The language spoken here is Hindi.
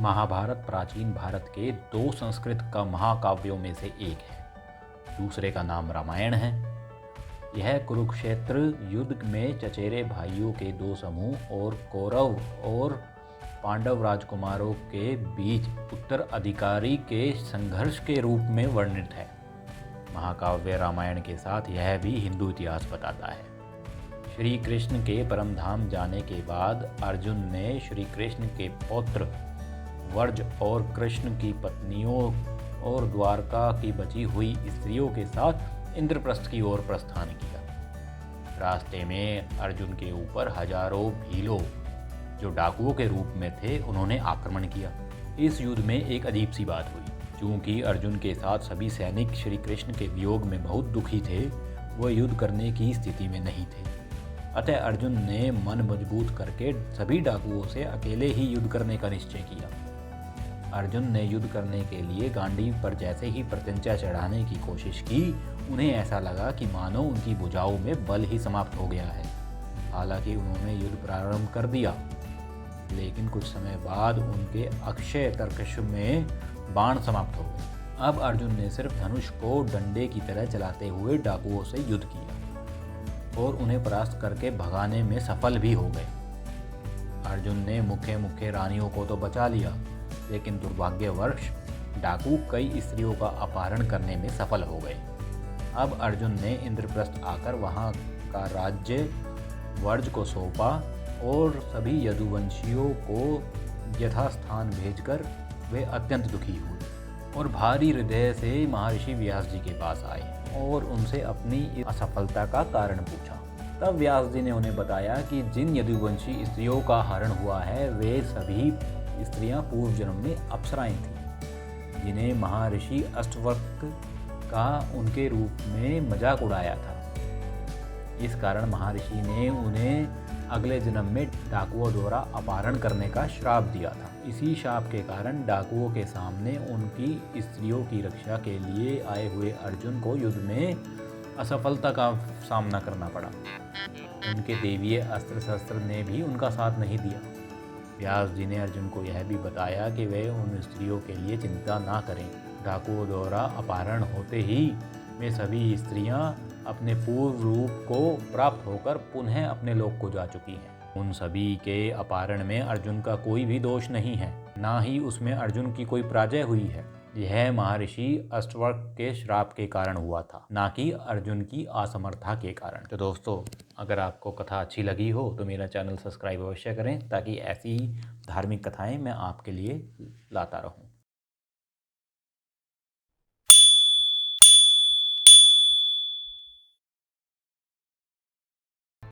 महाभारत प्राचीन भारत के दो संस्कृत का महाकाव्यों में से एक है। दूसरे का नाम रामायण है। यह कुरुक्षेत्र युद्ध में चचेरे भाइयों के दो समूह और कौरव और पांडव राजकुमारों के बीच उत्तराधिकारी के संघर्ष के रूप में वर्णित है। महाकाव्य रामायण के साथ यह भी हिंदू इतिहास बताता है। श्री कृष्ण के परमधाम जाने के बाद अर्जुन ने श्री कृष्ण के पौत्र वर्ज और कृष्ण की पत्नियों और द्वारका की बची हुई स्त्रियों के साथ इंद्रप्रस्थ की ओर प्रस्थान किया। रास्ते में अर्जुन के ऊपर हजारों भीलों जो डाकुओं के रूप में थे उन्होंने आक्रमण किया। इस युद्ध में एक अजीब सी बात हुई। चूंकि अर्जुन के साथ सभी सैनिक श्री कृष्ण के वियोग में बहुत दुखी थे, वह युद्ध करने की स्थिति में नहीं थे। अतः अर्जुन ने मन मजबूत करके सभी डाकुओं से अकेले ही युद्ध करने का निश्चय किया। अर्जुन ने युद्ध करने के लिए गांडीव पर जैसे ही प्रत्यंचा चढ़ाने की कोशिश की, उन्हें ऐसा लगा कि मानो उनकी भुजाओं में बल ही समाप्त हो गया है। हालांकि उन्होंने युद्ध प्रारंभ कर दिया, लेकिन कुछ समय बाद उनके अक्षय तर्कश में बाण समाप्त हो गए। अब अर्जुन ने सिर्फ धनुष को डंडे की तरह चलाते हुए डाकुओं से युद्ध किया और उन्हें परास्त करके भगाने में सफल भी हो गए। अर्जुन ने मुख्य रानियों को तो बचा लिया, लेकिन दुर्भाग्यवश डाकू कई स्त्रियों का अपहरण करने में सफल हो गए। अब अर्जुन ने इंद्रप्रस्थ आकर वहां का राज्य वर्ज को सौंपा और सभी यदुवंशियों को यथास्थान भेजकर वे अत्यंत दुखी हुए और भारी हृदय से महर्षि व्यास जी के पास आए और उनसे अपनी असफलता का कारण पूछा। तब व्यास जी ने उन्हें बताया कि जिन यदुवंशी स्त्रियों का हरण हुआ है, वे सभी स्त्रियां पूर्व जन्म में अप्सराएं थीं, जिन्हें महर्षि अष्टवक्र का उनके रूप में मजाक उड़ाया था। इस कारण महर्षि ने उन्हें अगले जन्म में डाकुओं द्वारा अपहरण करने का श्राप दिया था। इसी शाप के कारण डाकुओं के सामने उनकी स्त्रियों की रक्षा के लिए आए हुए अर्जुन को युद्ध में असफलता का सामना करना पड़ा। उनके देवीय अस्त्र शस्त्र ने भी उनका साथ नहीं दिया। व्यास जी ने अर्जुन को यह भी बताया कि वे उन स्त्रियों के लिए चिंता ना करें। डाकुओं द्वारा अपहरण होते ही वे सभी स्त्रियां अपने पूर्व रूप को प्राप्त होकर पुनः अपने लोक को जा चुकी हैं। उन सभी के अपहरण में अर्जुन का कोई भी दोष नहीं है, ना ही उसमें अर्जुन की कोई पराजय हुई है। यह महर्षि अष्टवक्र के श्राप के कारण हुआ था, ना कि अर्जुन की असमर्थता के कारण। तो दोस्तों, अगर आपको कथा अच्छी लगी हो तो मेरा चैनल सब्सक्राइब अवश्य करें, ताकि ऐसी धार्मिक कथाएं मैं आपके लिए लाता रहूं।